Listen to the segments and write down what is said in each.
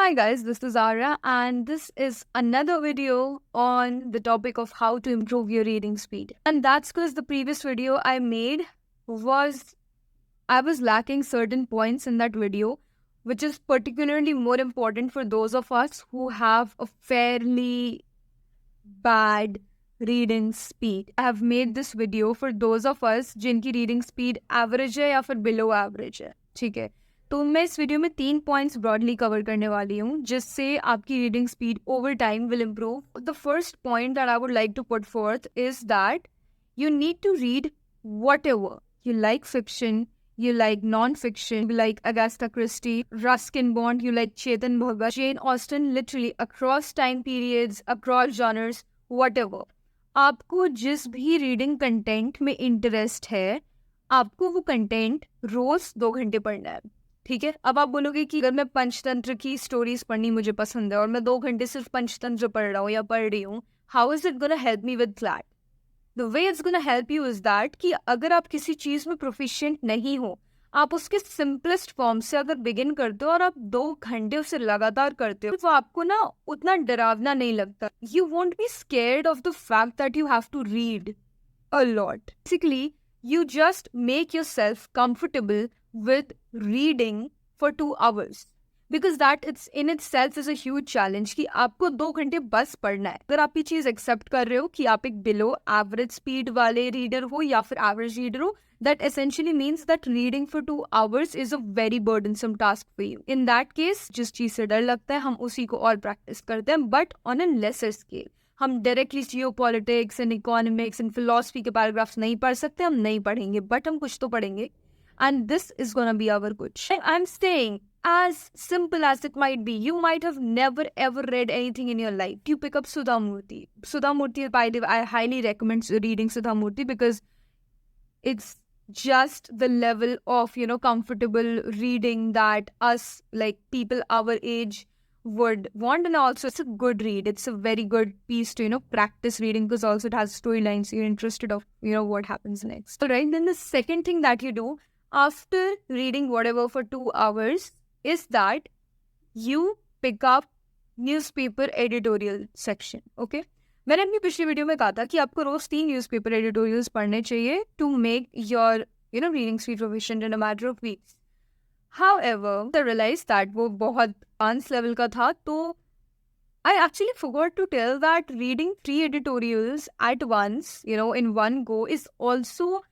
Hi guys, this is Arya and this is another video on the topic of how to improve your reading speed. And that's because the previous video I made I was lacking certain points in that video, which is particularly more important for those of us who have a fairly bad reading speed. I have made this video for those of us जिनकी reading speed average है या फिर below average है, ठीक है? तो मैं इस वीडियो में 3 पॉइंट्स ब्रॉडली कवर करने वाली हूँ जिससे आपकी reading speed over time will improve. The first point that I would like to put forth is that you need to read whatever. You like fiction, you like non-fiction, you like Agatha Christie, Ruskin Bond, you like Chetan Bhagat, Jane Austen, literally across time periods, across genres, whatever. आपको जिस भी reading content में interest है, आपको वो content रोज 2 घंटे पढ़ना है, ठीक है? अब आप बोलोगे कि अगर मैं पंचतंत्र की स्टोरीज पढ़नी मुझे पसंद है और मैं 2 घंटे सिर्फ पंचतंत्र पढ़ रहा हूँ या पढ़ रही हूँ, how is it gonna help me with CLAT? The way it's gonna help you is that कि अगर आप किसी चीज में प्रोफिशिएंट नहीं हो, आप उसके सिंपलेस्ट फॉर्म से अगर बिगिन करते हो और आप 2 घंटे उसे लगातार करते हो, तो आपको ना उतना डरावना नहीं लगता. You won't be scared of the fact that you have to read a lot. Basically you just make yourself comfortable with reading for 2 hours because that it's in itself is a huge challenge कि आपको 2 घंटे बस पढ़ना है. अगर आप ये चीज एक्सेप्ट कर रहे हो कि आप एक बिलो एवरेज स्पीड वाले रीडर हो या फिर एवरेज रीडर हो, that essentially means that reading for 2 hours is a very burdensome task for you. In that case, जिस चीज से डर लगता है हम उसी को और प्रैक्टिस करते हैं, but on a lesser scale. हम directly Jio politics and economics and philosophy के पैराग्राफ्स नहीं पढ़ सकते, हम नहीं पढ़ेंगे, बट हम कुछ तो पढ़ेंगे. And this is gonna be our कुछ. I am saying as simple as it might be, you might have never ever read anything in your life. You pick up Sudha Murthy. Sudha Murthy, by the way, I highly recommend reading Sudha Murthy because it's just the level of, comfortable reading that us, like people our age, would want. And also it's a good read. It's a very good piece to practice reading because also it has storylines, so you're interested of what happens next. All right, then the second thing that you do after reading whatever for 2 hours is that you pick up newspaper editorial section. Okay, मैंने अपनी पिछली video में कहा था कि आपको रोज 3 newspaper editorials पढ़ने चाहिए to make your reading speed proficient in a matter of weeks. However, I realized that वो बहुत advanced level का था, तो I actually forgot to tell that reading 3 editorials at once, in one go is also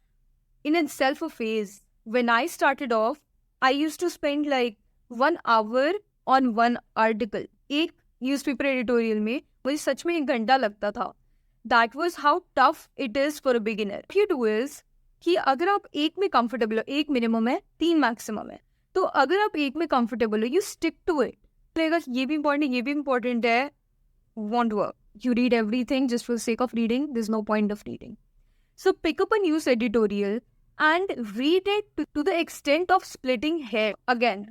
in itself a phase. When I started off, I used to spend like 1 hour on one article. एक newspaper editorial में मुझे सच में 1 घंटा लगता था. That was how tough it is for a beginner. What you do is कि अगर आप एक में comfortable हो, 1 minimum है, 3 maximum है, तो अगर आप एक में कंफर्टेबल हो, यू स्टिक टू इट. लगेगा ये भी इम्पोर्टेंट है, won't work. You read everything just for sake of reading. There is no point of reading. So pick up a news editorial and read it to the extent of splitting hair. Again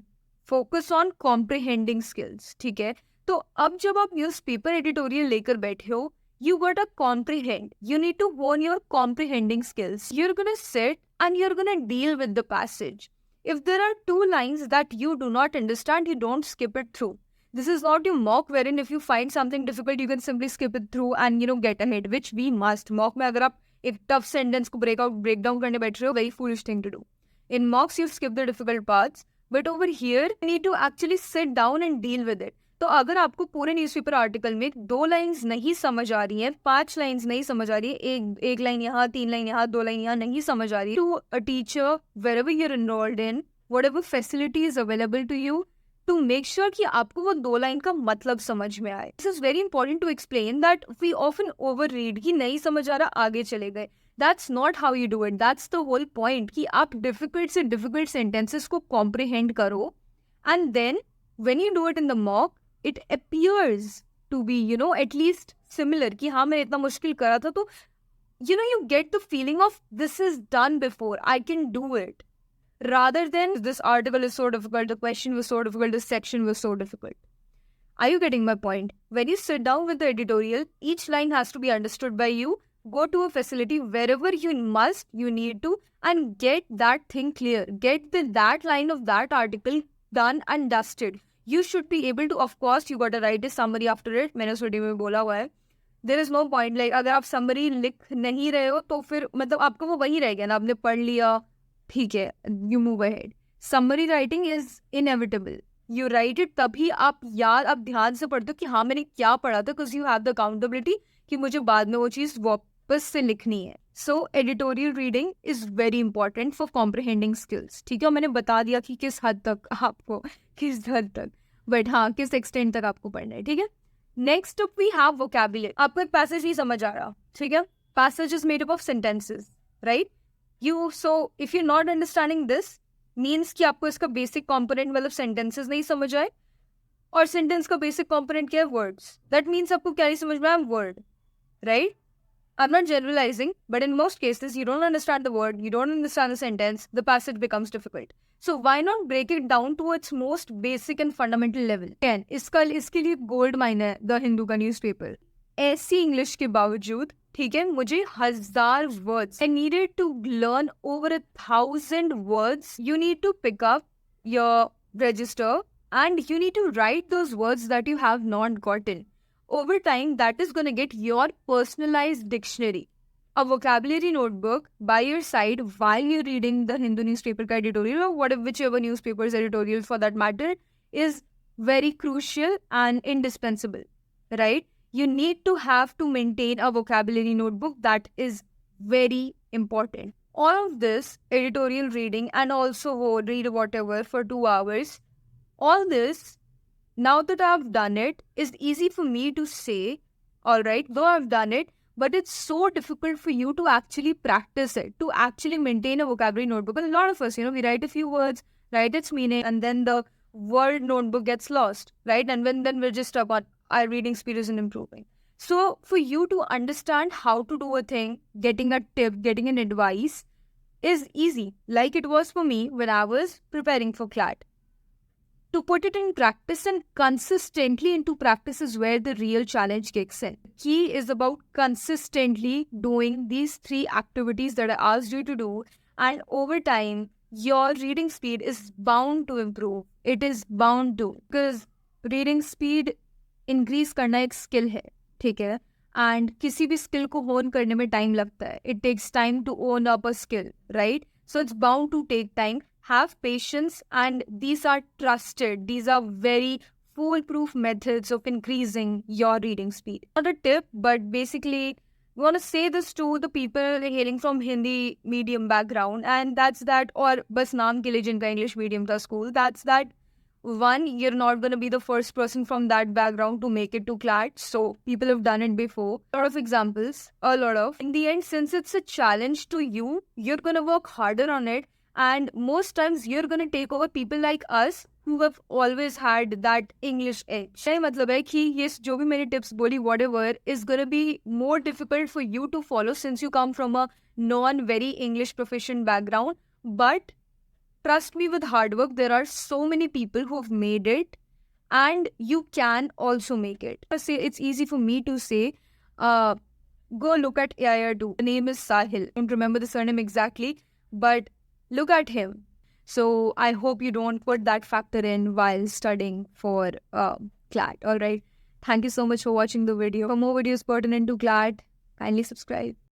focus on comprehending skills, ठीक है? तो अब जब आप newspaper editorial लेकर बैठे हो, you gotta comprehend. You need to hone your comprehending skills. You're gonna sit and you're gonna deal with the passage. If there are 2 lines that you do not understand, you don't skip it through. This is not your mock wherein if you find something difficult, you can simply skip it through and get ahead, which we must. Mock में अगर आप एक tough sentence को breakdown करने बैठ रहे हो, very foolish thing to do. In mocks, you skip the difficult parts, but over here, you need to actually sit down and deal with it. तो अगर आपको पूरे न्यूज़पेपर आर्टिकल में 2 लाइन्स नहीं समझ आ रही हैं, 5 लाइन्स नहीं समझ आ रही है, एक लाइन यहाँ, 3 लाइन यहाँ, 2 लाइन यहाँ नहीं समझ आ रही, to a teacher wherever you're enrolled in, whatever facility is available to you, to make sure कि आपको वो 2 लाइन का मतलब समझ में आए. This is very important to explain that we often overread कि नहीं समझ आ रहा, आगे चले गए. That's not how you do it. That's the whole point कि आप difficult से difficult sentences को comprehend करो, and then when you do it in the mock, it appears to be, at least similar कि हाँ मैंने इतना मुश्किल करा था, तो you get the feeling of this is done before, I can do it, rather than this article is so difficult, the question was so difficult, this section was so difficult. Are you getting my point? When you sit down with the editorial, each line has to be understood by you. Go to a facility wherever you need to, and get that thing clear. Get that line of that article done and dusted. You should be able to, of course, you got to write a summary after it. मैंने उस video में बोला हुआ है. There is no point, like अगर आप summary लिख नहीं रहे हो तो फिर मतलब आपको वो वही रह गया ना, आपने पढ़ लिया, ठीक है, you move ahead. Summary writing is inevitable. You write it तभी आप ध्यान से पढ़ते हो कि हाँ मैंने क्या पढ़ा था, because you have the accountability कि मुझे बाद में वो चीज़ वापस से लिखनी है. So editorial reading is very important for comprehending skills. ठीक है, मैंने बता दिया कि किस हद तक आपको, किस हद तक, बट हाँ किस एक्सटेंट तक आपको पढ़ना है. ठीक है. Next up we have vocabulary. आपको एक पैसेज नहीं समझ आ रहा, ठीक है, passage is made up of sentences, right. So if you not understanding this means कि आपको इसका बेसिक कॉम्पोनेंट मतलब सेंटेंसेस नहीं समझ आए. और सेंटेंस का बेसिक कॉम्पोनेंट क्या है? वर्ड्स. दैट मीन्स आपको क्या नहीं समझ में आया? Word, right. I'm not generalizing, but in most cases, you don't understand the word, you don't understand the sentence, the passage becomes difficult. So why not break it down to its most basic and fundamental level? Again, इसके लिए gold mine है The Hindu का newspaper. ऐसी English के बावजूद, ठीक है, मुझे 1000 words. I needed to learn over 1000 words. You need to pick up your register and you need to write those words that you have not gotten. Over time, that is going to get your personalized dictionary. A vocabulary notebook by your side while you're reading the Hindu newspaper editorial or whichever newspaper's editorial for that matter is very crucial and indispensable, right? You need to have to maintain a vocabulary notebook. That is very important. All of this editorial reading and also read whatever for 2 hours, all this, now that I've done it, is easy for me to say, all right, though I've done it, but it's so difficult for you to actually practice it, to actually maintain a vocabulary notebook. And a lot of us, we write a few words, write its meaning, and then the word notebook gets lost, right? And then we're just stuck on our reading speed isn't improving. So for you to understand how to do a thing, getting a tip, getting an advice is easy, like it was for me when I was preparing for CLAT. To put it in practice and consistently into practice is where the real challenge kicks in. Key is about consistently doing these 3 activities that I asked you to do, and over time, your reading speed is bound to improve. It is bound to, because reading speed increase करना एक skill है, ठीक है, and किसी भी skill को hone करने में time लगता है. It takes time to own up a skill, right? So it's bound to take time. Have patience, and these are trusted. These are very foolproof methods of increasing your reading speed. Not a tip, but basically, we want to say this to the people hailing from Hindi medium background, and that's that, or bas naam ke liye jinka English medium tha school, that's that. One, you're not going to be the first person from that background to make it to CLAT, so people have done it before. A lot of examples, a lot of. In the end, since it's a challenge to you, you're going to work harder on it. And most times you're going to take over people like us who have always had that English edge. My matlab hai ki yes, jo bhi mere tips boli, whatever, is going to be more difficult for you to follow since you come from a non-very English proficient background. But trust me, with hard work, there are so many people who have made it, and you can also make it. It's easy for me to say, go look at Arya too. The name is Sahil. I don't remember the surname exactly, but look at him. So I hope you don't put that factor in while studying for CLAT. All right. Thank you so much for watching the video. For more videos pertinent to CLAT, kindly subscribe.